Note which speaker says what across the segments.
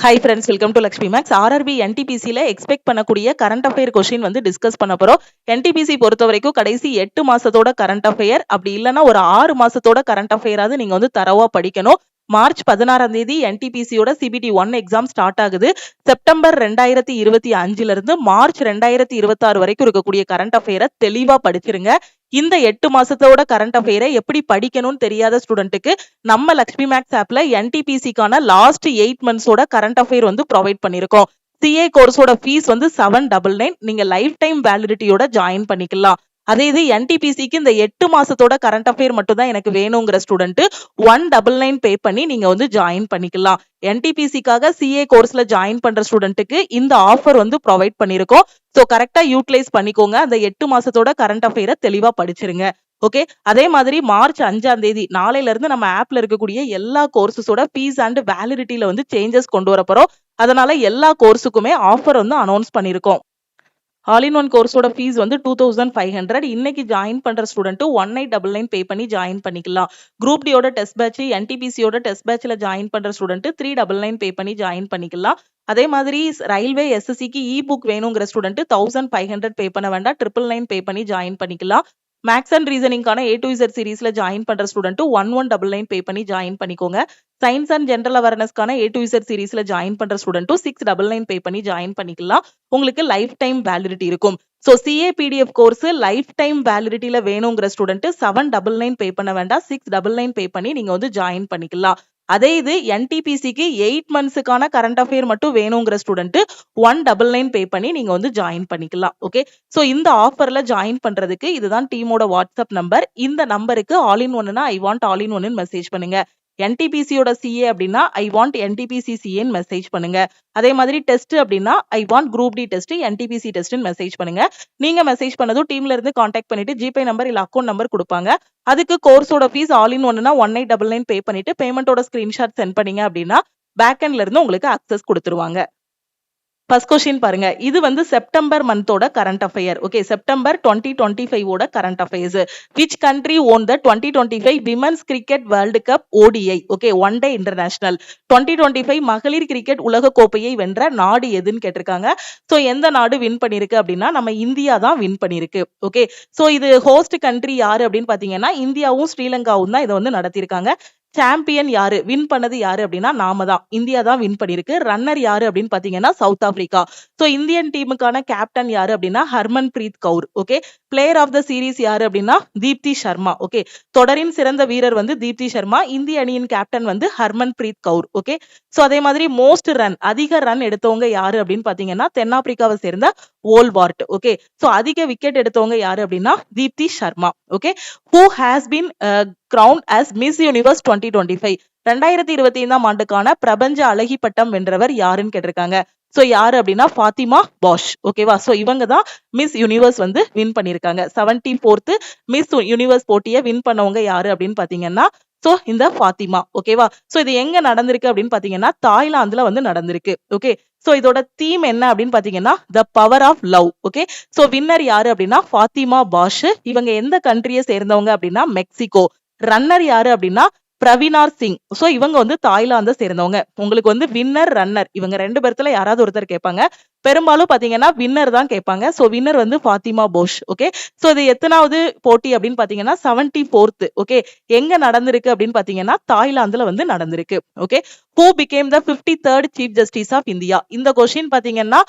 Speaker 1: Hi friends, welcome to Lakshmi maths. RRB என்டிபிசியில் expect பண்ணக்கூடிய current affair question வந்து discuss பண்ண போகிறோம். என்டிபிசி பொறுத்த வரைக்கும் கடைசி 8 மாசத்தோட கரண்ட் அஃபேர், அப்படி இல்லைன்னா ஒரு 6 மாசத்தோட கரண்ட் அஃபேராவது நீங்கள் வந்து தரவா படிக்கணும். மார்ச் 16ஆம் தேதி என்டிபிசியோட சிபிடி 1 எக்ஸாம் ஸ்டார்ட் ஆகுது. செப்டம்பர் 2025 இருந்து மார்ச் 2026 வரைக்கும் இருக்கக்கூடிய கரண்ட் அஃபேரை தெளிவா படிச்சிருங்க. இந்த 8 மாசத்தோட கரண்ட் அஃபேரை எப்படி படிக்கணும்னு தெரியாத ஸ்டூடெண்ட்டுக்கு நம்ம லக்ஷ்மி மேக்ஸ் ஆப்ல என்டிபிசிக்கான லாஸ்ட் 8 மந்த்ஸோட கரண்ட் அஃபேர் வந்து ப்ரொவைட் பண்ணிருக்கோம். சிஏ கோர்ஸோட ஃபீஸ் வந்து 799. நீங்க லைஃப் டைம் வேலிடிட்டியோட ஜாயின் பண்ணிக்கலாம். அதே இது என்டிபிசிக்கு இந்த 8 மாசத்தோட கரண்ட் அஃபேர் மட்டும் தான் எனக்கு வேணுங்கிற ஸ்டூடெண்ட் 199 பே பண்ணி நீங்க வந்து ஜாயின் பண்ணிக்கலாம். என்டிபிசிக்காக சிஏ கோர்ஸ்ல ஜாயின் பண்ற ஸ்டூடெண்ட்டுக்கு இந்த ஆஃபர் வந்து ப்ரொவைட் பண்ணிருக்கோம். ஸோ கரெக்டா யூட்டிலைஸ் பண்ணிக்கோங்க. அந்த 8 மாசத்தோட கரண்ட் அஃபேரை தெளிவா படிச்சிருங்க. ஓகே, அதே மாதிரி மார்ச் 5ஆம் தேதி நாளையில இருந்து நம்ம ஆப்ல இருக்கக்கூடிய எல்லா கோர்சஸோட ஃபீஸ் அண்ட் வேலிடிட்டியில வந்து சேஞ்சஸ் கொண்டு வர போறோம். அதனால எல்லா கோர்ஸுக்குமே ஆஃபர் வந்து அனௌன்ஸ் பண்ணிருக்கோம். ஆல் இன் ஒன் கோர்ஸோட ஃபீஸ் வந்து 2500. இன்னைக்கு ஜாயின் பண்ற ஸ்டூடெண்ட் 1899 பே பண்ணி ஜாயின் பண்ணிக்கலாம். குரூப் டியோட டெஸ்ட் பேட்ச், என்டிபிசியோட டெஸ்ட் பேட்ச்ல ஜாயின் பண்ற ஸ்டூடெண்ட் 399 பே பண்ணி ஜாயின் பண்ணிக்கலாம். அதே மாதிரி ரயில்வே எஸ்எஸ்சிக்கு இ புக் வேணுங்கிற ஸ்டூடெண்ட் 1500 பே பண்ண வேண்டாம், 999 பே பண்ணி ஜாயின் பண்ணிக்கலாம். மேக்ஸ் அண்ட் ரீசனிங்கான A to Z சீரீஸ்ல ஜாயின் பண்ற ஸ்டூடெண்ட் 1199 பே பண்ணி ஜாயின் பண்ணிக்கோங்க. சயின்ஸ் அண்ட் ஜெனரல் அவேர்னஸ்க்கான A to Z சீரீஸ்ல ஜாயின் பண்ற ஸ்டூடெண்ட் 699 பே பண்ணி ஜாயின் பண்ணிக்கலாம். உங்களுக்கு லைஃப் டைம் வேலிடிட்டி இருக்கும். So CA PDF course life time வேலிடிட்டியில வேணுங்கிற ஸ்டூடெண்ட் 799 பே பண்ண வேண்டாம், 699 பே பண்ணி நீங்க வந்து ஜாயின் பண்ணிக்கலாம். அதே இது என்டிபிசிக்கு 8 மந்த்ஸுக்கான கரண்ட் அஃபேர் மட்டும் வேணுங்கிற ஸ்டூடெண்ட் 199 பே பண்ணி நீங்க வந்து ஜாயின் பண்ணிக்கலாம். ஓகே, ஸோ இந்த ஆஃபர்ல ஜாயின் பண்றதுக்கு இதுதான் டீமோட வாட்ஸ்அப் நம்பர். இந்த நம்பருக்கு ஆல் இன் ஒன்னுனா ஐ வாண்ட் ஆல் இன் ஒன்னு மெசேஜ் பண்ணுங்க. என்டிபிசியோட சிஏ அப்படின்னா ஐ வாண்ட் என்டிபிசி சிஏன்னு மெசேஜ் பண்ணுங்க. அதே மாதிரி டெஸ்ட் அப்படின்னா I want group D test NTPC டெஸ்ட்னு மெசேஜ் பண்ணுங்க. நீங்க மெசேஜ் பண்ணதும் டீம்ல இருந்து கான்டாக்ட் பண்ணிட்டு ஜிபே நம்பர் இல்ல அக்கௌண்ட் நம்பர் கொடுப்பாங்க. அதுக்கு கோர்ஸோட ஃபீஸ் ஆல் இன் ஒன்னுனா 1899 பே பண்ணிட்டு பேமெண்டோட ஸ்கிரீன்ஷாட் சென்ட் பண்ணீங்க அப்படின்னா பேக் எண்ட்ல இருந்து உங்களுக்கு அக்சஸ் கொடுத்துருவாங்க. ஃபர்ஸ்ட் கொஸ்டின் பாருங்க. இது வந்து செப்டம்பர் மந்தோட கரண்ட் அஃபேர். ஓகே, செப்டம்பர் 2025 ஓட current affairs. Which country won the 2025 women's cricket world cup ODI? Okay, one day international 2025 மகளிர் கிரிக்கெட் உலக கோப்பையை வென்ற நாடு எதுன்னு கேட்டிருக்காங்க. ஸோ எந்த நாடு வின் பண்ணிருக்கு அப்படின்னா நம்ம இந்தியா தான் வின் பண்ணிருக்கு. ஓகே, ஸோ இது ஹோஸ்ட் கண்ட்ரி யாரு அப்படின்னு பாத்தீங்கன்னா இந்தியாவும் ஸ்ரீலங்காவும் தான் இதை வந்து நடத்திருக்காங்க. சாம்பியன் யாரு, வின் பண்ணது யாரு அப்படின்னா நாம தான், இந்தியா தான் வின் பண்ணிருக்கு. ரன்னர் யாரு அப்படின்னு பாத்தீங்கன்னா சவுத் ஆப்பிரிக்கா. சோ இந்தியன் டீமுக்கான கேப்டன் யாரு அப்படின்னா Harmanpreet Kaur. Okay, player of the series யாரு அப்படின்னா தீப்தி சர்மா. ஓகே, தொடரின் சிறந்த வீரர் வந்து தீப்தி சர்மா. இந்திய அணியின் கேப்டன் வந்து Harmanpreet Kaur. Okay, so அதே மாதிரி மோஸ்ட் ரன், அதிக ரன் எடுத்தவங்க யாரு அப்படின்னு பாத்தீங்கன்னா தென்னாப்பிரிக்காவை சேர்ந்த ஓல்வார்ட். ஓகே, சோ அதிக விக்கெட் எடுத்தவங்க யாரு அப்படின்னா Deepti Sharma. Okay, who has been crowned as Miss Universe 2025? 2025ஆம் ஆண்டுக்கான பிரபஞ்ச அழகி பட்டம் வென்றவர் யாருன்னு கேட்டிருக்காங்க. சோ யாரு அப்படின்னா ஃபாத்திமா பாஷ். ஓகேவா, சோ இவங்க தான் மிஸ் யூனிவர்ஸ் வந்து வின் பண்ணிருக்காங்க. 74th மிஸ் யூனிவர்ஸ் போட்டியை வின் பண்ணவங்க யாரு அப்படின்னு பாத்தீங்கன்னா சோ இந்த ஃபாத்திமா. ஓகேவா, சோ இது எங்க நடந்திருக்கு அப்படின்னு பாத்தீங்கன்னா தாய்லாந்துல வந்து நடந்திருக்கு. ஓகே, சோ இதோட தீம் என்ன அப்படின்னு பாத்தீங்கன்னா the power of love. Okay, so winner யாரு அப்படின்னா ஃபாத்திமா பாஷ். இவங்க எந்த கண்ட்ரியை சேர்ந்தவங்க அப்படின்னா மெக்சிகோ. ரன்னர் யாரு அப்படின்னா பிரவீனார் சிங். சோ இவங்க வந்து தாய்லாந்தை சேர்ந்தவங்க. உங்களுக்கு வந்து வின்னர் ரன்னர் இவங்க ரெண்டு பேர்த்துல யாராவது ஒருத்தர் கேட்பாங்க. பெரும்பாலும் பாத்தீங்கன்னா வின்னர் தான் கேட்பாங்க. சோ வின்னர் வந்து ஃபாத்திமா போஷ். ஓகே, சோ இது எத்தனாவது போட்டி அப்படின்னு பாத்தீங்கன்னா 74th. ஓகே, எங்க நடந்திருக்கு அப்படின்னு பாத்தீங்கன்னா தாய்லாந்துல வந்து நடந்திருக்கு. Okay, who became the 53rd chief justice of India? இந்த கொஸ்டின் பாத்தீங்கன்னா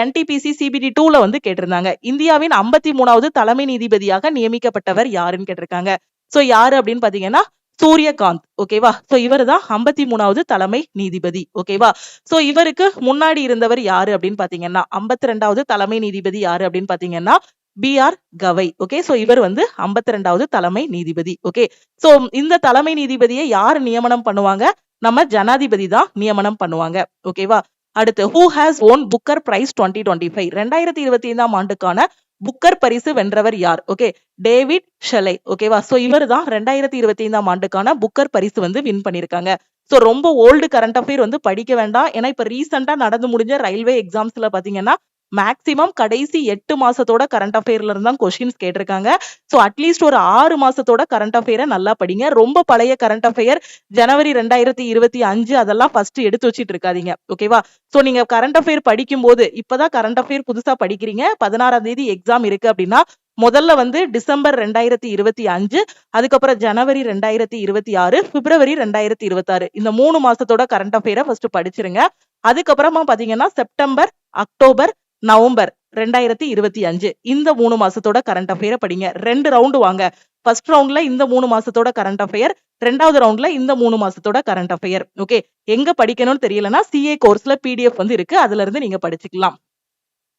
Speaker 1: என்டிபிசி சிபிடி 2ல வந்து கேட்டிருந்தாங்க. இந்தியாவின் 53வது தலைமை நீதிபதியாக நியமிக்கப்பட்டவர் யாருன்னு கேட்டிருக்காங்க. சோ யாரு அப்படின்னு பாத்தீங்கன்னா சூரியகாந்த். ஓகேவா, சோ இவர் தான் 53வது தலைமை நீதிபதி. ஓகேவா, சோ இவருக்கு முன்னாடி இருந்தவர் யாரு அப்படின்னு பாத்தீங்கன்னா 52வது தலைமை நீதிபதி யாரு அப்படின்னு பாத்தீங்கன்னா BR கவை. ஓகே, சோ இவர் வந்து 52வது தலைமை நீதிபதி. ஓகே, சோ இந்த தலைமை நீதிபதியை யார் நியமனம் பண்ணுவாங்க? நம்ம ஜனாதிபதி தான் நியமனம் பண்ணுவாங்க. ஓகேவா, அடுத்து who has won Booker prize 2025? 2025ஆம் ஆண்டுக்கான புக்கர் பரிசு வென்றவர் யார்? Okay, David Szalay. ஓகேவா, சோ இவர் தான் 2025ஆம் ஆண்டுக்கான புக்கர் பரிசு வந்து வின் பண்ணிருக்காங்க. சோ ரொம்ப ஓல்டு கரண்ட் அஃபேர் வந்து படிக்க வேண்டாம். ஏன்னா இப்ப ரீசெண்டா நடந்து முடிஞ்ச ரயில்வே எக்ஸாம்ஸ்ல பாத்தீங்கன்னா மேக்சிமம் கடைசி 8 மாசத்தோட கரண்ட் அஃபேர்ல இருந்து தான் கொஸ்டின்ஸ் கேட்டிருக்காங்க. சோ அட்லீஸ்ட் ஒரு 6 மாசத்தோட கரண்ட் அஃபேரை நல்லா படிங்க. ரொம்ப பழைய கரண்ட் அஃபேர் ஜனவரி 2025 அதெல்லாம் ஃபர்ஸ்ட் எடுத்து வச்சிட்டு இருக்காதீங்க. ஓகேவா? சோ நீங்க கரண்ட் அஃபேர் படிக்கும் போது இப்பதான் கரண்ட் அஃபேர் புதுசா படிக்கிறீங்க, 16ஆம் தேதி எக்ஸாம் இருக்கு அப்படின்னா முதல்ல வந்து டிசம்பர் 2025, அதுக்கப்புறம் ஜனவரி 2026, பிப்ரவரி 2026 இந்த 3 மாசத்தோட கரண்ட் அஃபேரை ஃபர்ஸ்ட் படிச்சிருங்க. அதுக்கப்புறமா பாத்தீங்கன்னா செப்டம்பர், அக்டோபர், நவம்பர் 2025 இந்த 3 மாசத்தோட கரண்ட் அஃபேரை படிங்க. 2 ரவுண்டு வாங்க. ஃபர்ஸ்ட் ரவுண்ட்ல இந்த 3 மாசத்தோட கரண்ட் அஃபேர், 2வது ரவுண்ட்ல இந்த 3 மாசத்தோட கரண்ட் அஃபேர். ஓகே, எங்க படிக்கணும்னு தெரியலனா சிஏ கோர்ஸ்ல பிடிஎஃப் வந்து இருக்கு, அதுல இருந்து நீங்க படிச்சுக்கலாம்.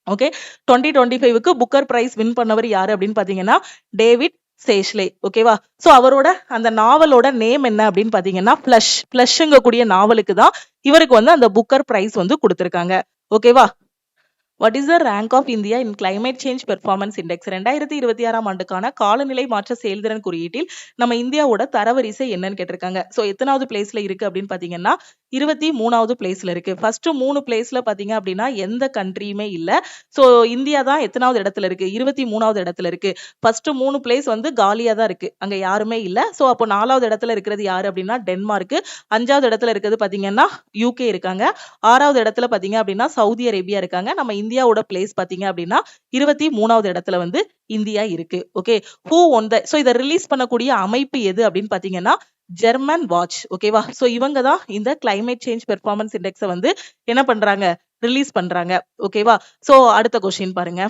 Speaker 1: ஓகே, 2025க்கு புக்கர் பிரைஸ் வின் பண்ணவர் யாரு அப்படின்னு பாத்தீங்கன்னா டேவிட் சேஷ்லே. ஓகேவா? சோ அவரோட அந்த நாவலோட நேம் என்ன அப்படின்னு பாத்தீங்கன்னா பிளஷ்ங்க கூடிய நாவலுக்கு தான் இவருக்கு வந்து அந்த புக்கர் பிரைஸ் வந்து கொடுத்திருக்காங்க. ஓகேவா? What is the rank of India in climate change performance index? 2026ஆம் ஆண்டுக்கான காலநிலை மாற்ற செயல்திறன் குறியீட்டில் நம்ம இந்தியாவோட தரவரிசை என்னன்னு கேட்டிருக்காங்க. சோ எத்தனாவது பிளேஸ்ல இருக்கு அப்படின்னு பாத்தீங்கன்னா 23வது பிளேஸ்ல இருக்கு. ஃபர்ஸ்ட் 3 பிளேஸ்ல பாத்தீங்க அப்படின்னா எந்த கண்ட்ரியுமே இல்ல. சோ இந்தியா தான் எத்தனாவது இடத்துல இருக்கு? 23வது இடத்துல இருக்கு. ஃபர்ஸ்ட் 3 பிளேஸ் வந்து காலியா தான் இருக்கு, அங்க யாருமே இல்ல. சோ அப்போ 4வது இடத்துல இருக்கிறது யாரு அப்படின்னா டென்மார்க், 5வது இடத்துல இருக்கிறது பாத்தீங்கன்னா யூகே இருக்காங்க, 6வது இடத்துல பாத்தீங்க அப்படின்னா சவுதி அரேபியா இருக்காங்க. நம்ம இந்தியாவோட பிளேஸ் பாத்தீங்க அப்படின்னா 23வது இடத்துல வந்து இந்தியா இருக்கு. Okay, who one the, so இத ரிலீஸ் பண்ணக்கூடிய அமைப்பு எது அப்படின்னு பாத்தீங்கன்னா ஜெர்மன் வாட்ச். ஓகேவா? சோ இவங்க தான் இந்த கிளைமேட் சேஞ்ச் பெர்ஃபார்மன்ஸ் இண்டெக்ஸை வந்து என்ன பண்றாங்க, ரிலீஸ் பண்றாங்க. ஓகேவா? சோ அடுத்த கொஸ்டின் பாருங்க.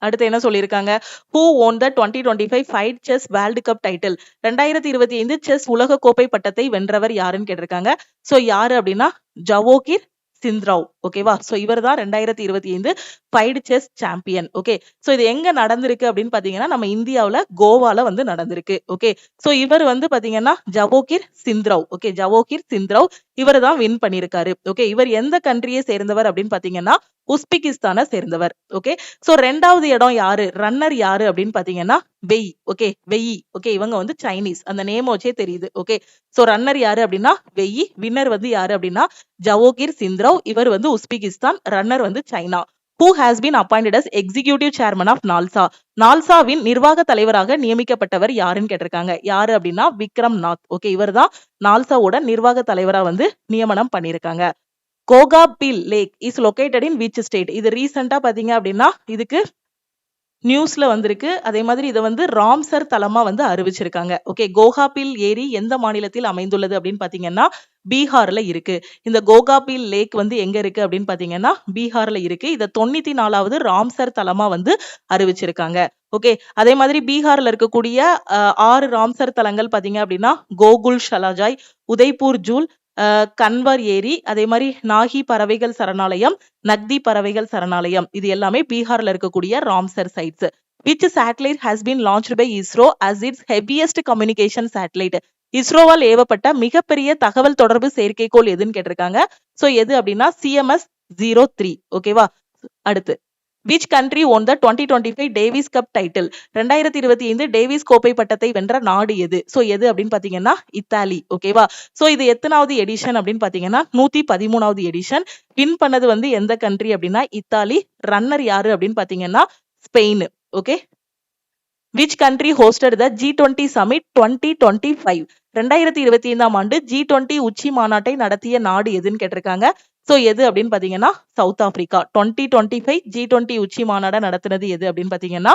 Speaker 1: அடுத்து என்ன சொல்லியிருக்காங்க? Who own the 2025 fight chess world cup title? 2025 chess உலக கோப்பை பட்டத்தை வென்றவர் யாருன்னு கேட்டிருக்காங்க. சோ யாரு அப்படின்னா ஜவோகிர் சிந்த்ராவ். ஓகேவா? சோ இவர் தான் 2025 fight chess champion. Okay, so இது எங்க நடந்திருக்கு அப்படின்னு பாத்தீங்கன்னா நம்ம இந்தியாவுல கோவால வந்து நடந்திருக்கு. ஓகே, சோ இவர் வந்து பாத்தீங்கன்னா ஜவோகிர் சிந்த்ராவ். ஓகே, ஜவோகிர் சிந்த்ராவ் இவர் தான் வின் பண்ணிருக்காரு. ஓகே, இவர் எந்த கண்ட்ரியை சேர்ந்தவர் அப்படின்னு பாத்தீங்கன்னா உஸ்பெகிஸ்தானை சேர்ந்தவர். ஓகே, சோ 2வது இடம் யாரு, ரன்னர் யாரு அப்படின்னு பாத்தீங்கன்னா வெய். ஓகே, வெயி. ஓகே, இவங்க வந்து சைனீஸ், அந்த நேம் வச்சே தெரியுது. ஓகே, சோ ரன்னர் யாரு அப்படின்னா வெயி, வின்னர் வந்து யாரு அப்படின்னா ஜவோகிர் சிந்த்ராவ், இவர் வந்து உஸ்பெகிஸ்தான், ரன்னர் வந்து China. Who has been appointed as executive chairman of நால்சா? நால்சாவின் நிர்வாக தலைவராக நியமிக்கப்பட்டவர் யாருன்னு கேட்டிருக்காங்க. யாரு அப்படின்னா விக்ரம் நாத். ஓகே, இவர் தான் நால்சாவோட நிர்வாக தலைவரா வந்து நியமனம் பண்ணிருக்காங்க. Kokabil lake is located in which state? இது ரீசெண்டா பாத்தீங்க அப்படின்னா இதுக்கு நியூஸ்ல வந்திருக்கு. அதே மாதிரி இதை வந்து ராம்சர் தலமா வந்து அறிவிச்சிருக்காங்க. ஓகே, கோகாபில் ஏரி எந்த மாநிலத்தில் அமைந்துள்ளது அப்படின்னு பாத்தீங்கன்னா பீகார்ல இருக்கு. இந்த கோகாபில் லேக் வந்து எங்க இருக்கு அப்படின்னு பாத்தீங்கன்னா பீகார்ல இருக்கு. இத 94வது ராம்சர் தலமா வந்து அறிவிச்சிருக்காங்க. ஓகே, அதே மாதிரி பீகார்ல இருக்கக்கூடிய 6 ராம்சர் தலங்கள் பாத்தீங்க அப்படின்னா கோகுல் ஷலாஜாய், உதய்பூர் ஜூல், கன்வர் ஏரி, அதே மாதிரி நாகி பறவைகள் சரணாலயம், நக்தி பறவைகள் சரணாலயம், இது எல்லாமே பீகார்ல இருக்கக்கூடிய Ramsar sites. Which satellite has been launched by ISRO as its heaviest communication satellite? இஸ்ரோவால் ஏவப்பட்ட மிகப்பெரிய தகவல் தொடர்பு செயற்கைக்கோள் எதுன்னு கேட்டிருக்காங்க. சோ எது அப்படின்னா CMS-03. ஓகேவா? அடுத்து Which country won the 2025 Davis cup title? 2025 Davis கோப்பை பட்டத்தை வென்ற நாடு எது? சோ எது அப்படின்னு பாத்தீங்கன்னா இத்தாலி. ஓகேவா? சோ இது எத்தனாவது எடிஷன் அப்படின்னு பாத்தீங்கன்னா 113வது எடிஷன். வின் பண்ணது வந்து எந்த கண்ட்ரி அப்படின்னா இத்தாலி. ரன்னர் யாரு அப்படின்னு பாத்தீங்கன்னா Spain. Okay, Which country hosted the G20 Summit 2025? 2025ஆம் ஆண்டு G20 உச்சி மாநாட்டை நடத்திய நாடு எதுன்னு கேட்டிருக்காங்க. சோ எது அப்படின்னு பாத்தீங்கன்னா சவுத் ஆப்பிரிக்கா. 2025 G20 உச்சி மாநாட நடத்தினது எது அப்படின்னு பாத்தீங்கன்னா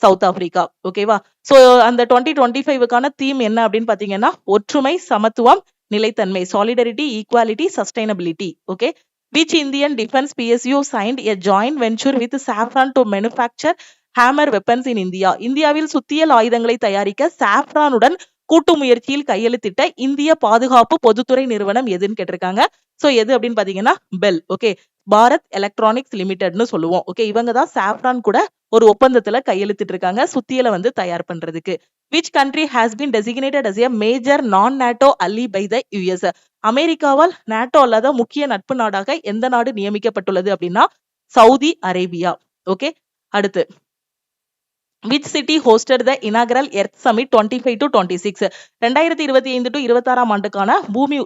Speaker 1: சவுத் ஆப்பிரிக்கா. ஓகேவா? சோ அந்த 2025க்கான தீம் என்ன அப்படின்னு பாத்தீங்கன்னா ஒற்றுமை, சமத்துவம், நிலைத்தன்மை, solidarity, equality, sustainability. Okay, Which Indian defense PSU signed a joint venture with Safran to manufacture hammer weapons in India? இந்தியாவில் சுத்தியல் ஆயுதங்களை தயாரிக்க சாஃப்ரானுடன் கூட்டு முயற்சியில் கையெழுத்திட்ட இந்திய பாதுகாப்பு பொதுத்துறை நிறுவனம் எதுன்னு கேட்டிருக்காங்க. சோ எது அப்படின்னு பாத்தீங்கன்னா பெல். ஓகே, பாரத் எலக்ட்ரானிக்ஸ் லிமிடெட்னு சொல்லுவோம். ஓகே, இவங்க தான் சாஃப்ரான் கூட ஒரு ஒப்பந்தத்துல கையெழுத்திட்டு இருக்காங்க சுத்தியலை வந்து தயார் பண்றதுக்கு. Which country has been designated as a major non-NATO ally by the US? அமெரிக்காவால் நாட்டோ அல்லாத முக்கிய நட்பு நாடாக எந்த நாடு நியமிக்கப்பட்டுள்ளது அப்படின்னா சவுதி அரேபியா. ஓகே, அடுத்து Which city hosted the inaugural Earth Summit 25 to 26? 2025 to 26ஆம் ஆண்டுக்கான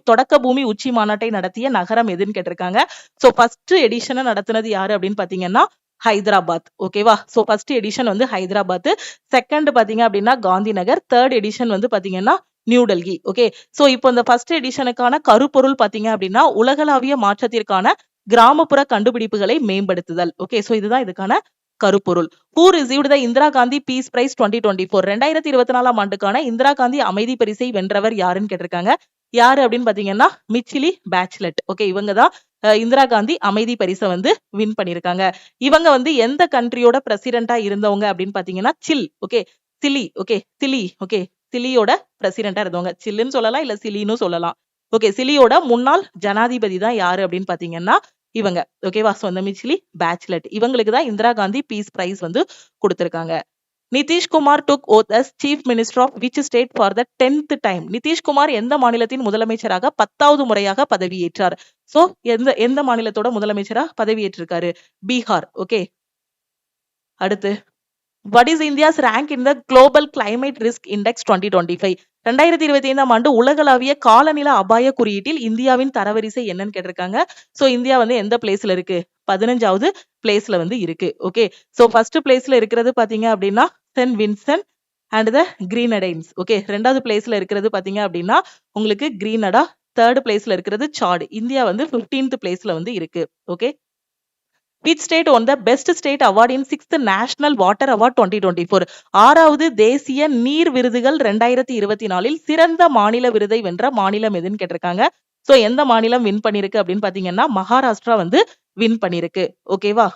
Speaker 1: தொடக்க பூமி உச்சி மாநாட்டை நடத்திய நகரம் எதுன்னு கேட்டிருக்காங்க. சோ ஃபர்ஸ்ட் எடிஷனை நடத்தினது யாரு அப்படின்னு பாத்தீங்கன்னா ஹைதராபாத். ஓகேவா? ஸோ ஃபர்ஸ்ட் எடிஷன் வந்து ஹைதராபாத். செகண்ட் பாத்தீங்க அப்படின்னா காந்தி நகர். தேர்ட் எடிஷன் வந்து பாத்தீங்கன்னா நியூ டெல்லி. ஓகே. ஸோ இப்போ இந்த ஃபர்ஸ்ட் எடிஷனுக்கான கருப்பொருள் பாத்தீங்க அப்படின்னா உலகளாவிய மாற்றத்திற்கான கிராமப்புற கண்டுபிடிப்புகளை மேம்படுத்துதல். ஓகே. ஸோ இதுதான் இதுக்கான கருப்பொருள். Who received the Indira Gandhi piece price 2024? 2024 ஆண்டுக்கான இந்திரா காந்தி அமைதி பரிசை வென்றவர் யாருன்னு கேட்டிருக்காங்க. யாரு அப்படின்னு பாத்தீங்கன்னா மிச்சிலி பேச்லெட். ஓகே. இவங்க தான் இந்திரா காந்தி அமைதி பரிசை வந்து வின் பண்ணிருக்காங்க. இவங்க வந்து எந்த கண்ட்ரியோட பிரசிடென்டா இருந்தவங்க அப்படின்னு பாத்தீங்கன்னா சில். Okay. Chile. Okay. Chile. Okay. சிலியோட பிரசிடென்டா இருந்தவங்க. சில்லுன்னு சொல்லலாம் இல்ல சிலின்னு சொல்லலாம். ஓகே. சிலியோட முன்னாள் ஜனாதிபதி தான் யாரு அப்படின்னு பாத்தீங்கன்னா இவங்க. ஓகேவா? சோ அந்த மிச்சிலி பேச்லெட். இவங்களுக்கு தான் இந்திரா காந்தி பீஸ் பிரைஸ் வந்து கொடுத்திருக்காங்க. Nitish Kumar took oath as chief minister of which state for the 10th time? Nitish Kumar எந்த மாநிலத்தின் முதலமைச்சராக 10வது முறையாக பதவியேற்றார்? சோ எந்த எந்த மாநிலத்தோட முதலமைச்சரா பதவியேற்றிருக்காரு? பீகார். ஓகே. அடுத்து what is India's rank in the global climate risk index 2025? 2025 ஆண்டு உலகளாவிய காலநில அபாய குறியீட்டில் இந்தியாவின் தரவரிசை என்னன்னு கேட்டிருக்காங்க. சோ இந்தியா வந்து எந்த பிளேஸ்ல இருக்கு? 15வது பிளேஸ்ல வந்து இருக்கு. ஓகே. சோ ஃபர்ஸ்ட் பிளேஸ்ல இருக்கிறது பாத்தீங்க அப்படின்னா Saint Vincent and the Grenadines. Okay. ரெண்டாவது பிளேஸ்ல இருக்கிறது பாத்தீங்க அப்படின்னா உங்களுக்கு கிரீனடா. தேர்ட் பிளேஸ்ல இருக்கிறது சாட். இந்தியா வந்து 15th பிளேஸ்ல வந்து இருக்கு. Okay. Which state won the best state award in 6th National Water Award 2024? 6வது தேசிய நீர் விருதுகள் 2024 சிறந்த மாநில விருதை வென்ற மாநிலம் எதுன்னு கேட்டிருக்காங்க. சோ எந்த மாநிலம் வின் பண்ணிருக்கு அப்படின்னு பாத்தீங்கன்னா மகாராஷ்டிரா வந்து வின் பண்ணிருக்கு. ஓகேவா?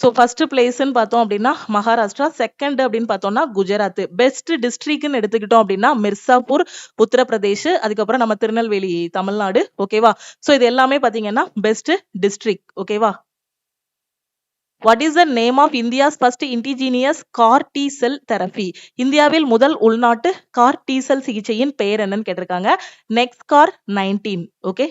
Speaker 1: சோ ஃபர்ஸ்ட் பிளேஸ்ன்னு பார்த்தோம் அப்படின்னா மகாராஷ்டிரா. செகண்ட் அப்படின்னு பார்த்தோம்னா குஜராத். பெஸ்ட் டிஸ்ட்ரிக்ட்னு எடுத்துக்கிட்டோம் அப்படின்னா மிர்சாப்பூர் உத்தரப்பிரதேஷ். அதுக்கப்புறம் நம்ம திருநெல்வேலி தமிழ்நாடு. ஓகேவா? சோ இது எல்லாமே பாத்தீங்கன்னா பெஸ்ட் டிஸ்ட்ரிக்ட். ஓகேவா? What is the name of India's first indigenous CAR T cell therapy? இந்தியாவில் முதல் உள்நாட்டு CAR T cell சிகிச்சையின் பெயர் என்னன்னு கேட்டிருக்காங்க. Nexcar 19. Okay.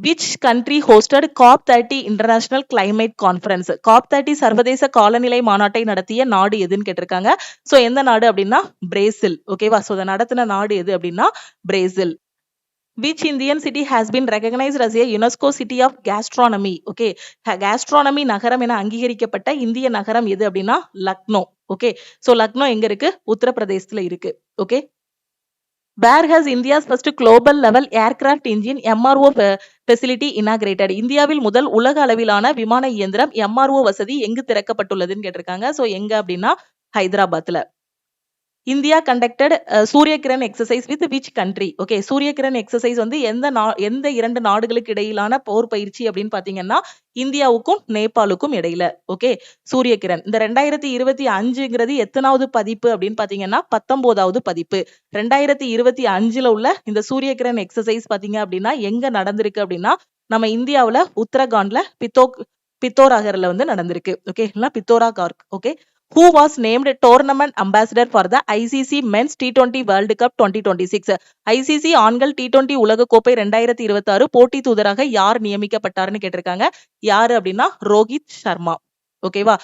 Speaker 1: Which country hosted COP30 International Climate Conference? COP30 சர்வதேச காலநிலை மாநாட்டை நடத்திய நாடு எதுன்னு கேட்டிருக்காங்க. சோ எந்த நாடு அப்படின்னா பிரேசில். ஓகேவா? சோ இதை நடத்தின நாடு எது அப்படின்னா Brazil. Which Indian city has been recognized as a UNESCO city of gastronomy? Okay. gastronomy நகரம் என அங்கீகரிக்கப்பட்ட இந்திய நகரம் எது அப்படின்னா லக்னோ. ஓகே. சோ லக்னோ எங்க இருக்கு? உத்தரப்பிரதேசத்துல இருக்கு. Okay. Where has India's first global level aircraft engine MRO facility inaugurated? இந்தியாவில் முதல் உலக அளவிலான விமான இயந்திரம் MRO வசதி எங்கு திறக்கப்பட்டுள்ளதுன்னு கேட்டிருக்காங்க. சோ எங்க அப்படின்னா ஹைதராபாத்ல. India conducted Surya Kiran exercise with which country? Okay. Surya Kiran exercise வந்து எந்த இரண்டு நாடுகளுக்கு இடையிலான போர் பயிற்சி அப்படின்னு பாத்தீங்கன்னா இந்தியாவுக்கும் நேபாளுக்கும் இடையில. ஓகே. சூரிய கிரண் இந்த 2025ங்கிறது எத்தனாவது பதிப்பு அப்படின்னு பாத்தீங்கன்னா 19வது பதிப்பு. 2025ல உள்ள இந்த சூரிய கிரண் எக்ஸசைஸ் பாத்தீங்க அப்படின்னா எங்க நடந்திருக்கு அப்படின்னா நம்ம இந்தியாவுல உத்தரகாண்ட்ல பித்தோராகர்ல வந்து நடந்திருக்கு. ஓகே. இல்ல பித்தோராகார்க். Okay. Who was named tournament ambassador for the ICC Men's T20 World Cup 2026? ICC ஆண்கள் T20 உலக கோப்பை 2026 போட்டி தூதராக யார் நியமிக்கப்பட்டாருன்னு கேட்டிருக்காங்க. யாரு அப்படின்னா ரோஹித் சர்மா. ஓகேவா?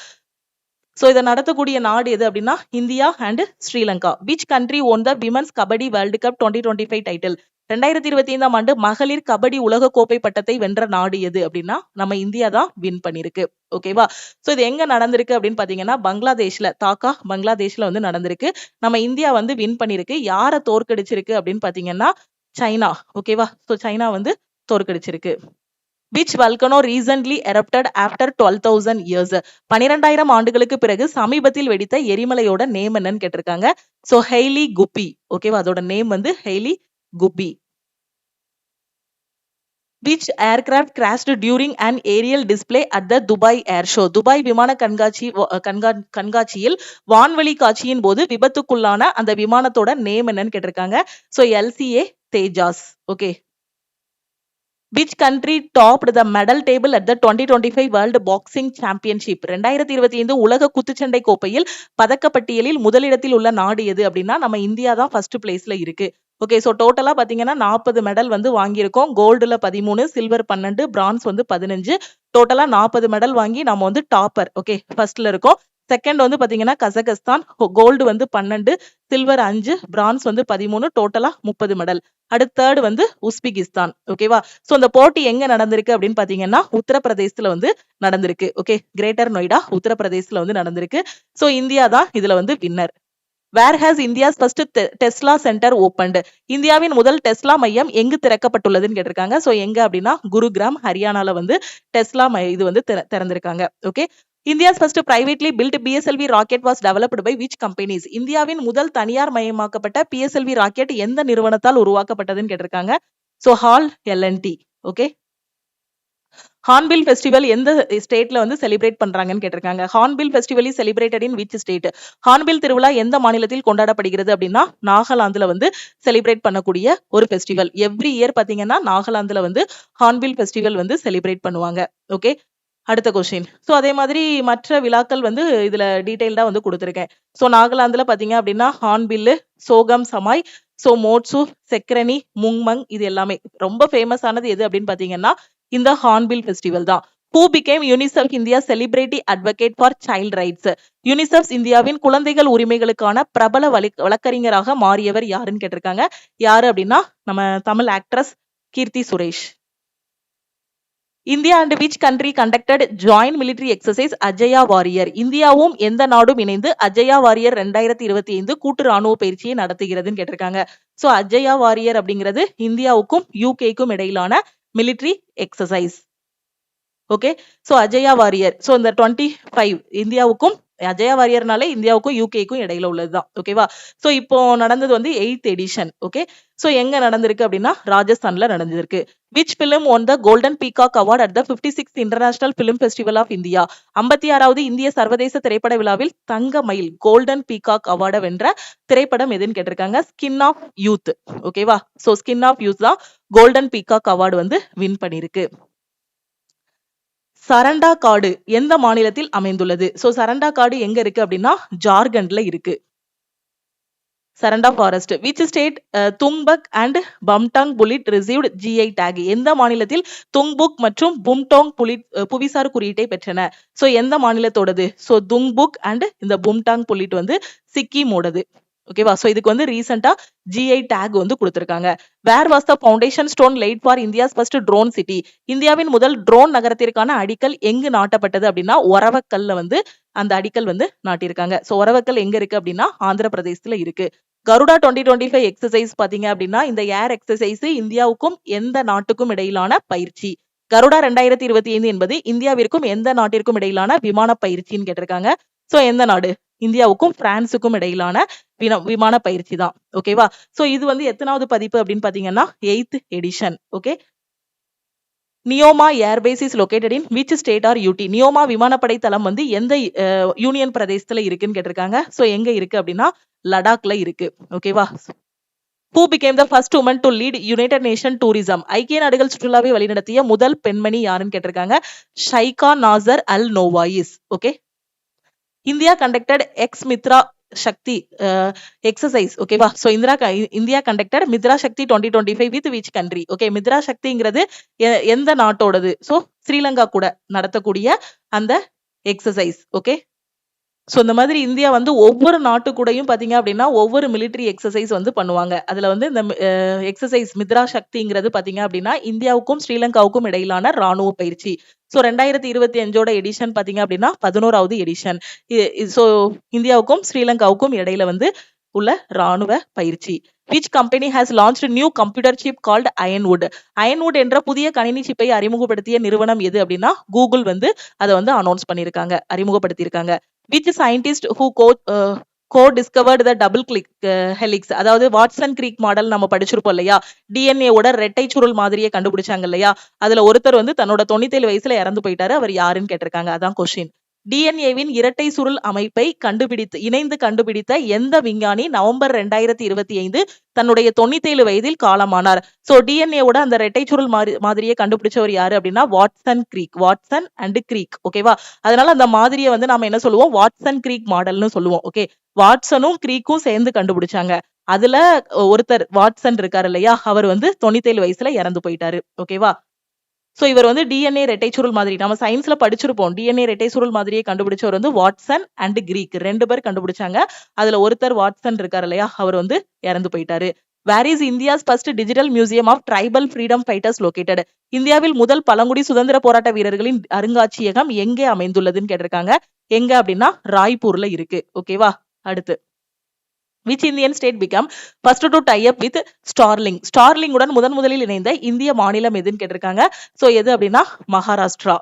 Speaker 1: சோ இதை நடத்தக்கூடிய நாடு எது அப்படின்னா India and Sri Lanka. Which country won the Women's Kabaddi World Cup 2025 title? 2025 ஆண்டு மகளிர் கபடி உலக கோப்பை பட்டத்தை வென்ற நாடு எது அப்படின்னா நம்ம இந்தியா தான் வின் பண்ணிருக்கு. ஓகேவா? சோ இது எங்க நடந்திருக்கு அப்படின்னு பாத்தீங்கன்னா பங்களாதேஷ்ல தாக்கா பங்களாதேஷ்ல வந்து நடந்திருக்கு. நம்ம இந்தியா வந்து வின் பண்ணிருக்கு. யாரை தோற்கடிச்சிருக்கு அப்படின்னு பாத்தீங்கன்னா சைனா. ஓகேவா? சோ சைனா வந்து தோற்கடிச்சிருக்கு. Which volcano recently erupted after 12,000 years? 12,000 ஆண்டுகளுக்கு பிறகு சமீபத்தில் வெடித்த எரிமலையோட நேம் என்னன்னு கேட்டிருக்காங்க. சோ ஹெய்லி குப்பி. ஓகேவா? அதோட நேம் வந்து Hayley Gubbi. Which aircraft crashed during an aerial display at the Dubai Air Show? Dubai விமான கண்காட்சியில் வான்வெளி காட்சியின் போது விபத்துக்குள்ளான அந்த விமானத்தோட நேம் என்னன்னு கேட்டிருக்காங்க. So LCA Tejas. Okay. Which country topped the medal table at the 2025 World Boxing Championship? 2025 உலக குத்துச்சண்டை கோப்பையில் பதக்கப்பட்டியலில் முதலிடத்தில் உள்ள நாடு எது அப்படின்னா நம்ம இந்தியா தான் ஃபர்ஸ்ட் பிளேஸ்ல இருக்கு. ஓகே. சோ டோட்டலா பாத்தீங்கன்னா 40 மெடல் வந்து வாங்கியிருக்கோம். கோல்டுல 13, சில்வர் 12, பிரான்ஸ் வந்து 15. டோட்டலா 40 மெடல் வாங்கி நம்ம வந்து டாப்பர். ஓகே. ஃபர்ஸ்ட்ல இருக்கோம். செகண்ட் வந்து பாத்தீங்கன்னா கசகஸ்தான், கோல்டு வந்து 12, சில்வர் 5, பிரான்ஸ் வந்து 13, டோட்டலா 30 மெடல். அடுத்து தேர்ட் வந்து உஸ்பெகிஸ்தான். ஓகேவா? சோ இந்த போட்டி எங்க நடந்திருக்கு அப்படின்னு பாத்தீங்கன்னா உத்தரப்பிரதேசத்துல வந்து நடந்திருக்கு. ஓகே, கிரேட்டர் நொய்டா உத்தரப்பிரதேசத்துல வந்து நடந்திருக்கு. சோ இந்தியா தான் இதுல வந்து winner. Where has India's first Tesla centre opened? இந்தியாவின் முதல் டெஸ்லா மையம் எங்கு திறக்கப்பட்டுள்ளதுன்னு கேட்டிருக்காங்க. சோ எங்க அப்படின்னா குருகிராம், ஹரியானால வந்து டெஸ்லா இது வந்து திறந்திருக்காங்க. Okay, India's first privately built PSLV rocket was developed by which companies? இந்தியாவின் முதல் தனியார் மயமாக்கப்பட்ட பிஎஸ்எல்வி ராக்கெட் எந்த நிறுவனத்தால் உருவாக்கப்பட்டதுன்னு கேட்டிருக்காங்க. So HAL L and T. Okay, hornbill festival எந்த ஸ்டேட்ல வந்து செலிப்ரேட் பண்றாங்கன்னு கேட்டிருக்காங்க. Hornbill festival is celebrated in which state? Hornbill திருவிழா எந்த மாநிலத்தில் கொண்டாடப்படுகிறது அப்படின்னா நாகாலாந்துல வந்து செலிப்ரேட் பண்ணக்கூடிய ஒரு ஃபெஸ்டிவல். எவ்ரி இயர் பாத்தீங்கன்னா நாகாலாந்துல வந்து ஹார்ன்பில் ஃபெஸ்டிவல் வந்து செலிப்ரேட் பண்ணுவாங்க. ஓகே, அடுத்த கொஸ்டின். சோ அதே மாதிரி மற்ற விழாக்கள் வந்து இதுல டீடைல்டா வந்து கொடுத்திருக்கேன். சோ நாகாலாந்துல பாத்தீங்க அப்படின்னா ஹார்ன்பில், சோகம் சமாய், சோ மோட்சு, செக்ரணி, முங்மங், இது எல்லாமே ரொம்ப ஃபேமஸ் ஆனது எது அப்படின்னு பாத்தீங்கன்னா இந்த ஹார்ன்பில் ஃபெஸ்டிவல் தான். Who became UNICEF India celebrity advocate for child rights? UNICEF இந்தியாவின் குழந்தைகள் உரிமைகளுக்கான பிரபல வழக்கறிஞராக மாறியவர் யாருன்னு கேட்டிருக்காங்க. யாரு அப்படின்னா நம்ம Tamil actress Keerthy Suresh. India and which country conducted joint military exercise Ajeya warrior? இந்தியாவும் எந்த நாடும் இணைந்து அஜயா வாரியர் 2025 கூட்டு ராணுவ பயிற்சியை நடத்துகிறதுன்னு கேட்டிருக்காங்க. சோ அஜயா வாரியர் அப்படிங்கிறது இந்தியாவுக்கும் யூகேக்கும் இடையிலான military exercise. Okay, so அஜயா warrior. So இந்த 25 இந்தியாவுக்கும் அஜயா வாரியர்னாலே இந்தியாவுக்கும் யூகேக்கும் இடையில உள்ளதுதான். ஓகேவா? சோ இப்போ நடந்தது வந்து 8th எடிஷன். ஓகே, சோ எங்க நடந்திருக்கு அப்படின்னா ராஜஸ்தான்ல நடந்திருக்கு. Which film won the golden peacock award at the 56th international film festival of India? 56வது இந்திய சர்வதேச திரைப்பட விழாவில் தங்க மயில் கோல்டன் பீகாக் அவார்டை வென்ற திரைப்படம் எதுன்னு கேட்டிருக்காங்க. Skin of youth. ஓகேவா? சோ ஸ்கின் ஆஃப் யூத் தான் கோல்டன் பீகாக் அவார்டு வந்து வின் பண்ணிருக்கு. சரண்டா காடு எந்த மாநிலத்தில் அமைந்துள்ளது? சோ சரண்டா காடு எங்க இருக்கு அப்படின்னா ஜார்க்கண்ட்ல இருக்கு. Saranda forest. Which state Tungbak and Pumdang Pulit received GI tag? எந்த மாநிலத்தில் துங்புக் மற்றும் பும்டாங் புலிட் புவிசார் குறியீட்டை பெற்றன? சோ எந்த மாநிலத்தோடது? சோ துங்புக் அண்ட் இந்த பும்டாங் புலிட் வந்து சிக்கிமோடது. ஓகேவா? சோ இதுக்கு வந்து ரீசெண்டா ஜிஐ டேக் வந்து கொடுத்திருக்காங்க. Where was the foundation stone laid for India's first drone city? இந்தியாவின் முதல் ட்ரோன் நகரத்திற்கான அடிக்கல் எங்கு நாட்டப்பட்டது அப்படின்னா ஒரவக்கல்ல வந்து அந்த அடிக்கல் வந்து நாட்டியிருக்காங்க. சோ ஒரவக்கல் எங்க இருக்கு அப்படின்னா ஆந்திர பிரதேசத்துல இருக்கு. கருடா 2025 எக்ஸசைஸ் பாத்தீங்க அப்படின்னா இந்த ஏர் எக்ஸசைஸ் இந்தியாவுக்கும் எந்த நாட்டுக்கும் இடையிலான பயிற்சி? கருடா 2025 என்பது இந்தியாவிற்கும் எந்த நாட்டிற்கும் இடையிலான விமான பயிற்சின்னு கேட்டிருக்காங்க. சோ எந்த நாடு? இந்தியாவுக்கும் பிரான்சுக்கும் இடையிலான விமான பயிற்சி தான். ஓகேவா? சோ இது வந்து எத்தனாவது பதிப்பு அப்படின்னு பாத்தீங்கன்னா 8th edition. Okay, Nyoma airbase is located in which state or UT? நியோமா விமானப்படை தளம் வந்து எந்த யூனியன் பிரதேசத்துல இருக்குன்னு கேட்டிருக்காங்க. சோ எங்க இருக்கு அப்படின்னா லடாக்ல இருக்கு. ஓகேவா? Who became the first woman to lead United Nation tourism? ஐக்கிய நாடுகள் சுற்றுலாவை வழிநடத்திய முதல் பெண்மணி யாருன்னு கேட்டிருக்காங்க. Sheikha Nasser Al Nowais. Okay, India conducted ex Mitra Shakti exercise. ஓகேவா? So India conducted Mitra Shakti 2025 with which country? Okay, Mitra சக்திங்கிறது எந்த நாட்டோடது? சோ ஸ்ரீலங்கா கூட நடத்தக்கூடிய அந்த எக்ஸசைஸ். ஓகே, சோ இந்த மாதிரி இந்தியா வந்து ஒவ்வொரு நாட்டு கூடயும் பாத்தீங்க அப்படின்னா ஒவ்வொரு மிலிட்டரி எக்ஸசைஸ் வந்து பண்ணுவாங்க. அதுல வந்து இந்த எக்ஸசைஸ் மித்ரா சக்திங்கிறது பாத்தீங்க அப்படின்னா இந்தியாவுக்கும் ஸ்ரீலங்காவுக்கும் இடையிலான ராணுவ பயிற்சி. சோ 2025ஓட எடிஷன் பாத்தீங்க அப்படின்னா 11வது எடிஷன். சோ இந்தியாவுக்கும் ஸ்ரீலங்காவுக்கும் இடையில வந்து உள்ள ராணுவ பயிற்சி. Which company has launched new computer chip called Ironwood? Ironwood என்ற புதிய கணினி சிப்பை அறிமுகப்படுத்திய நிறுவனம் எது அப்படின்னா கூகுள் வந்து அதை வந்து அனௌன்ஸ் பண்ணிருக்காங்க, அறிமுகப்படுத்தியிருக்காங்க. Which scientist who co-discovered the double click helix? அதாவது வாட்சன் கிரீக் மாடல் நம்ம படிச்சிருப்போம் இல்லையா? டிஎன்ஏவோட ரெட்டை சுருள் மாதிரியை கண்டுபிடிச்சாங்க இல்லையா? அதுல ஒருத்தர் வந்து தன்னோட 97 வயசுல இறந்து போயிட்டாரு. அவர் யாருன்னு கேட்டிருக்காங்க. அதான் கொஸ்டின். டிஎன்ஏவின் இரட்டை சுருள் அமைப்பை இணைந்து கண்டுபிடித்த எந்த விஞ்ஞானி நவம்பர் 2025 தன்னுடைய 97 வயதில் காலமானார்? சோ டிஎன்ஏவோட அந்த இரட்டை சுருள் மாதிரியை கண்டுபிடிச்சவர் யாரு அப்படின்னா வாட்சன் அண்ட் கிரீக். ஓகேவா? அதனால அந்த மாதிரியை வந்து நாம என்ன சொல்லுவோம்? வாட்சன் கிரீக் மாடல்னு சொல்லுவோம். ஓகே, வாட்சனும் கிரீக்கும் சேர்ந்து கண்டுபிடிச்சாங்க. அதுல ஒருத்தர் வாட்சன் இருக்காரு இல்லையா? அவர் வந்து 97 வயசுல இறந்து போயிட்டாரு. ஓகேவா? சோ இவர் வந்து டிஎன்ஏ ரெட்டை சுருள் மாதிரி நம்ம சயின்ஸ்ல படிச்சிருப்போம். டிஎன்ஏ ரெட்டை சுருள் மாதிரியே கண்டுபிடிச்சவர் வந்து வாட்சன் அண்ட் கிரீக் 2 பேர் கண்டுபிடிச்சாங்க. அதுல ஒருத்தர் வாட்சன் இருக்காரு இல்லையா, அவர் வந்து இறந்து போயிட்டாரு. Where is India's first digital museum of tribal freedom fighters located? இந்தியாவில் முதல் பழங்குடி சுதந்திர போராட்ட வீரர்களின் அருங்காட்சியகம் எங்கே அமைந்துள்ளதுன்னு கேட்டிருக்காங்க. எங்க அப்படின்னா ராய்ப்பூர்ல இருக்கு. ஓகேவா, அடுத்து which Indian state become first to tie up with Starlink? Starlink உடன் முதலில் இணைந்த இந்திய மாநிலம் எதுன்னு கேட்டிருக்காங்க. சோ எது அப்படின்னா மகாராஷ்டிரா.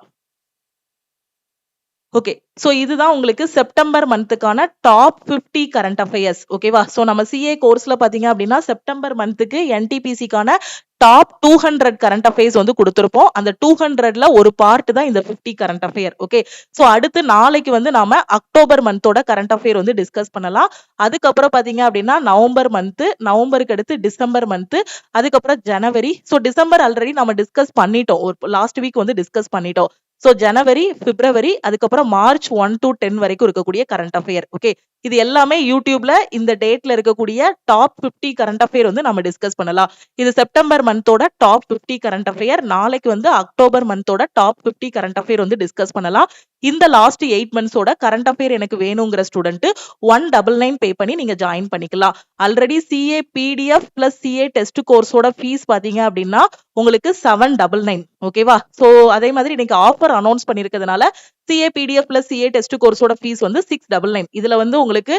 Speaker 1: ஓகே, சோ இதுதான் உங்களுக்கு செப்டம்பர் மந்த்துக்கான டாப் 50 கரண்ட் அஃபேர்ஸ். ஓகேவா, சோ நம்ம சிஏ கோர்ஸ்ல பாத்தீங்க அப்படின்னா செப்டம்பர் மந்த்துக்கு என்டிபிசிக்கான டாப் 200 கரண்ட் அஃபேர்ஸ் வந்து கொடுத்திருப்போம். அந்த 200ல ஒரு பார்ட் தான் இந்த 50 கரண்ட் அஃபேர். ஓகே, சோ அடுத்து நாளைக்கு வந்து நாம அக்டோபர் மந்தோட கரண்ட் அஃபேர் வந்து டிஸ்கஸ் பண்ணலாம். அதுக்கப்புறம் பாத்தீங்க அப்படின்னா நவம்பர் மந்த், நவம்பருக்கு அடுத்து டிசம்பர் மந்த், அதுக்கப்புறம் ஜனவரி. சோ டிசம்பர் ஆல்ரெடி நம்ம டிஸ்கஸ் பண்ணிட்டோம், ஒரு லாஸ்ட் வீக் வந்து டிஸ்கஸ் பண்ணிட்டோம். சோ ஜனவரி, பிப்ரவரி, அதுக்கப்புறம் மார்ச் 1 to 10 வரைக்கும் இருக்கக்கூடிய கரண்ட் அஃபேர். ஓகே, இது எல்லாமே யூடியூப்ல இந்த டேட்ல இருக்கக்கூடிய டாப் 50 கரண்ட் அஃபேர் வந்து நம்ம டிஸ்கஸ் பண்ணலாம். இது செப்டம்பர் மந்தோட டாப் 50 கரண்ட் அஃபேர். நாளைக்கு வந்து அக்டோபர் மந்தோட டாப் 50 கரண்ட் அஃபேர் வந்து டிஸ்கஸ் பண்ணலாம். இந்த லாஸ்ட் 8 மந்த்ஸோட கரண்ட் அஃபேர் எனக்கு வேணுங்கிற ஸ்டூடெண்ட் 199 பே பண்ணி நீங்க ஜாயின் பண்ணிக்கலாம். Already CA PDF plus CA test கோர்ஸோட ஃபீஸ் பாத்தீங்க அப்படின்னா உங்களுக்கு 799. ஓகேவா, சோ அதே மாதிரி இன்னைக்கு ஆஃபர் அனௌன்ஸ் பண்ணிருக்கிறதுனால CA PDF plus CA test கோர்ஸோட ஃபீஸ் வந்து 699. இதுல வந்து உங்களுக்கு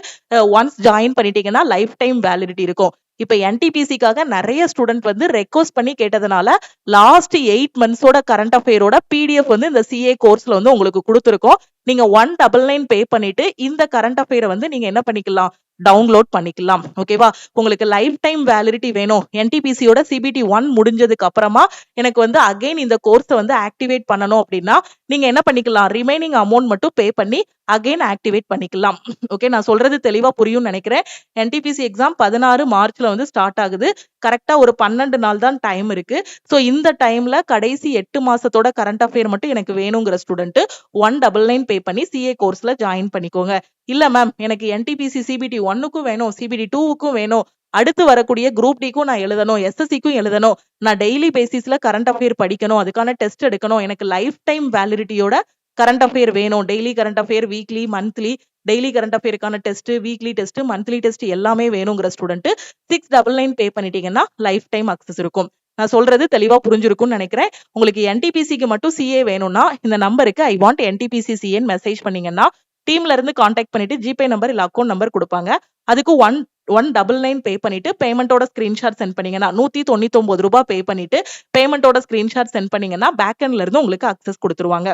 Speaker 1: ஒன்ஸ் ஜாயின் பண்ணிட்டீங்கன்னா லைஃப் டைம் வேலிடிட்டி இருக்கும். இப்ப என்டிபிசிக்காக நிறைய ஸ்டூடெண்ட் வந்து ரெக்வஸ்ட் பண்ணி கேட்டதுனால லாஸ்ட் 8 மந்த்ஸோட கரண்ட் அஃபேரோட பிடிஎஃப் வந்து இந்த சிஏ கோர்ஸ்ல வந்து உங்களுக்கு கொடுத்துருக்கோம். நீங்க 199 பே பண்ணிட்டு இந்த கரண்ட் அஃபேரை வந்து நீங்க என்ன பண்ணிக்கலாம், டவுன்லோட் பண்ணிக்கலாம். ஓகேவா, உங்களுக்கு லைஃப் டைம் வேலிடிட்டி வேணும், என்டிபிசியோட சிபிடி 1 முடிஞ்சதுக்கு அப்புறமா எனக்கு வந்து அகைன் இந்த கோர்ஸை வந்து ஆக்டிவேட் பண்ணணும் அப்படின்னா நீங்க என்ன பண்ணிக்கலாம், ரிமைனிங் அமௌண்ட் மட்டும் பே பண்ணி அகைன் ஆக்டிவேட் பண்ணிக்கலாம். ஓகே, நான் சொல்றது தெளிவா புரியும் நினைக்கிறேன். என்டிபிசி எக்ஸாம் 16 மார்ச்ல வந்து ஸ்டார்ட் ஆகுது. கரெக்டா ஒரு 12 நாள் தான் டைம் இருக்கு. சோ இந்த டைம்ல கடைசி 8 மாசத்தோட கரண்ட் அஃபேர் மட்டும் எனக்கு வேணுங்கிற ஸ்டூடெண்ட் 199 பே பண்ணி சிஏ கோர்ஸ்ல ஜாயின் பண்ணிக்கோங்க. இல்ல மேம் எனக்கு என்டிபிசி சிபிடி 1க்கும் வேணும், சிபிடி 2க்கும் வேணும், அடுத்து வரக்கூடிய குரூப் டிக்கும் நான் எழுதணும், எஸ்எஸ்சிக்கும் எழுதணும், நான் டெய்லி பேசிஸ்ல கரண்ட் அஃபேர் படிக்கணும், அதுக்கான டெஸ்ட் எடுக்கணும், எனக்கு லைஃப் டைம் வேலிடிட்டியோட கரண்ட் அஃபேர் வேணும், daily current affair, weekly, monthly, daily current அஃபேருக்கான test, weekly test, monthly test எல்லாமே வேணுங்கிற ஸ்டூடெண்ட் 699 பே பண்ணிட்டீங்கன்னா லைஃப் டைம் அக்சஸ் இருக்கும். நான் சொல்றது தெளிவா புரிஞ்சிருக்கும்னு நினைக்கிறேன். உங்களுக்கு என்டிபிசிக்கு மட்டும் சிஏ வேணும்னா இந்த நம்பருக்கு ஐ வாண்ட் என்டிபிசி சிஏன்னு மெசேஜ் பண்ணீங்கன்னா டீம்ல இருந்து கான்டாக்ட் பண்ணிட்டு ஜிபே நம்பர் இல்ல அக்கௌண்ட் நம்பர் கொடுப்பாங்க. அதுக்கு 199 பே பண்ணிட்டு பேமெண்டோட ஸ்கிரீன்ஷாட் சென்ட் பண்ணீங்கன்னா 199 ரூபாய் பே பண்ணிட்டு பேமெண்டோட ஸ்கிரீன்ஷாட் சென்ட் பண்ணீங்கன்னா பேக் எண்ட்ல இருந்து உங்களுக்கு அக்சஸ் கொடுத்துருவாங்க.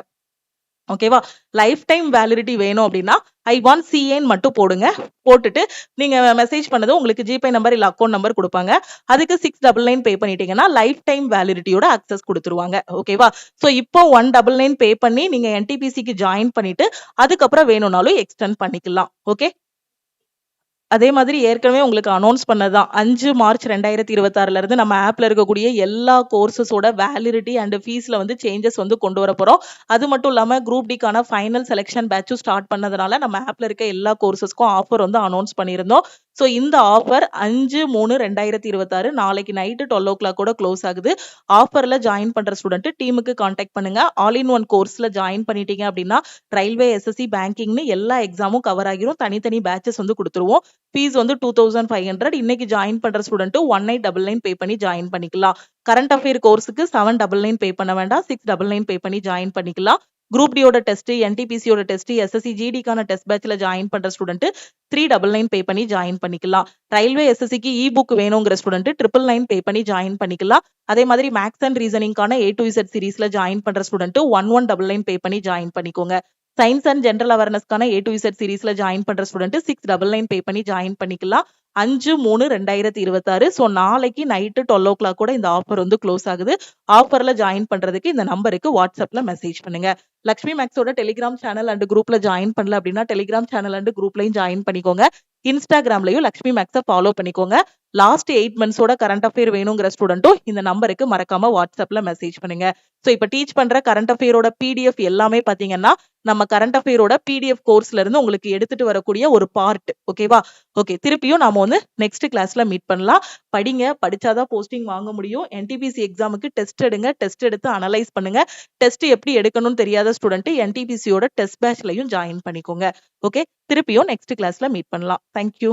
Speaker 1: ஓகேவா, லைஃப் டைம் வேலிடிட்டி வேணும் அப்படின்னா ஐ வாண்ட் சிஏன்னு மட்டும் போடுங்க. போட்டுட்டு நீங்க மெசேஜ் பண்ணது உங்களுக்கு ஜிபே நம்பர் இல்ல அக்கௌண்ட் நம்பர் கொடுப்பாங்க. அதுக்கு 699 பே பண்ணிட்டீங்கன்னா லைஃப் டைம் வேலிடிட்டியோட அக்சஸ் கொடுத்துருவாங்க. ஓகேவா, சோ இப்போ 199 பே பண்ணி நீங்க என்டிபிசிக்கு ஜாயின் பண்ணிட்டு அதுக்கப்புறம் வேணும்னாலும் எக்ஸ்டெண்ட் பண்ணிக்கலாம். ஓகே, அதே மாதிரி ஏற்கனவே உங்களுக்கு அனௌன்ஸ் பண்ணதான் 5 மார்ச் 2026ல இருந்து நம்ம ஆப்ல இருக்கக்கூடிய எல்லா கோர்சஸோட வேலிடிட்டி அண்ட் ஃபீஸ்ல வந்து சேஞ்சஸ் வந்து கொண்டு வர போறோம். அது மட்டும் இல்லாம குரூப் டிக்கான ஃபைனல் செலெக்ஷன் பேட்சும் ஸ்டார்ட் பண்ணதுனால நம்ம ஆப்ல இருக்க எல்லா கோர்சஸ்க்கும் ஆஃபர் வந்து அனௌன்ஸ் பண்ணியிருந்தோம். சோ இந்த ஆஃபர் 5/3/2026 நாளைக்கு நைட்டு 12 o'clock கூட க்ளோஸ் ஆகுது. ஆஃபர்ல ஜாயின் பண்ற ஸ்டூடெண்ட் டீமுக்கு கான்டாக்ட் பண்ணுங்க. ஆல் இன் ஒன் கோர்ஸ்ல ஜாயின் பண்ணிட்டீங்க அப்படின்னா ரயில்வே, எஸ்எஸ்சி, பேங்கிங்னு எல்லா எக்ஸாமும் கவர் ஆகிரும். தனித்தனி பேட்சஸ் வந்து கொடுத்துருவோம். ஃபீஸ் வந்து 2500. இன்னைக்கு ஜாயின் பண்ற ஸ்டூடெண்ட் 1899 பே பண்ணி ஜாயின் பண்ணிக்கலாம். கரண்ட் அஃபேர் கோர்ஸுக்கு 799 பே பண்ண வேண்டாம், 699 பே பண்ணி ஜாயின் பண்ணிக்கலாம். குரூப் டியோட டெஸ்ட், என்டிபிசியோட டெஸ்ட், எஸ்எஸ்சி ஜிடிக்கான டெஸ்ட் பேட்ச்ல ஜாயின் பண்ற ஸ்டூடெண்ட் 399 பே பண்ணி ஜாயின் பண்ணிக்கலாம். ரயில்வே எஸ்எஸ்சிக்கு இ புக் வேணுங்கிற ஸ்டூடெண்ட் 999 பே பண்ணி ஜாயின் பண்ணிக்கலாம். அதே மாதிரி மேக்ஸ் அண்ட் ரீசனிங்கான A to Z சீரீஸ்ல ஜாயின் பண்ற ஸ்டூடெண்ட் 1199 பே பண்ணி ஜாயின் பண்ணிக்கோங்க. சயின்ஸ் அண்ட் ஜெனரல் அவேர்னஸ்க்கான A to Z சீரீஸ்ல ஜாயின் பண்ற ஸ்டூடெண்ட் 699 பே பண்ணி ஜாயின் பண்ணிக்கலாம். 5/3/2026. சோ நாளைக்கு நைட்டு 12 o'clock கூட இந்த ஆஃபர் வந்து க்ளோஸ் ஆகுது. ஆஃபர்ல ஜாயின் பண்றதுக்கு இந்த நம்பருக்கு வாட்ஸ்அப்ல மெசேஜ் பண்ணுங்க. லக்ஷ்மி மேக்ஸோட டெலிகிராம் சேனல் அண்ட் குரூப்ல ஜாயின் பண்ணல அப்படின்னா டெலிகிராம் சேனல் அண்ட் குரூப்லயும் ஜாயின் பண்ணிக்கோங்க. இன்ஸ்டாகிராம்லயும் லக்ஷ்மி மேக்ஸை ஃபாலோ பண்ணிக்கோங்க. லாஸ்ட் 8 மந்த்ஸோட கரண்ட் அஃபேர் வேணுங்கிற ஸ்டூடெண்ட்டும் இந்த நம்பருக்கு மறக்காம வாட்ஸ்அப்ல மெசேஜ் பண்ணுங்க. ஸோ இப்போ டீச் பண்ற கரண்ட் அஃபேரோட பிடிஎஃப் எல்லாமே பாத்தீங்கன்னா நம்ம கரண்ட் அஃபேரோட பிடிஎஃப் கோர்ஸ்ல இருந்து உங்களுக்கு எடுத்துட்டு வரக்கூடிய ஒரு பார்ட். ஓகேவா? ஓகே, திருப்பியும் நாம வந்து நெக்ஸ்ட் கிளாஸ்ல மீட் பண்ணலாம். படிங்க, படிச்சாதான் போஸ்டிங் வாங்க முடியும். என்டிபிசி எக்ஸாமுக்கு டெஸ்ட் எடுங்க, டெஸ்ட் எடுத்து அனலைஸ் பண்ணுங்க. டெஸ்ட் எப்படி எடுக்கணும்னு தெரியாத ஸ்டூடெண்ட் என்டிபிசியோட டெஸ்ட் பேட்ச்லயும் ஜாயின் பண்ணிக்கோங்க. ஓகே, திருப்பியும் நெக்ஸ்ட் கிளாஸ்ல மீட் பண்ணலாம். தேங்க்யூ.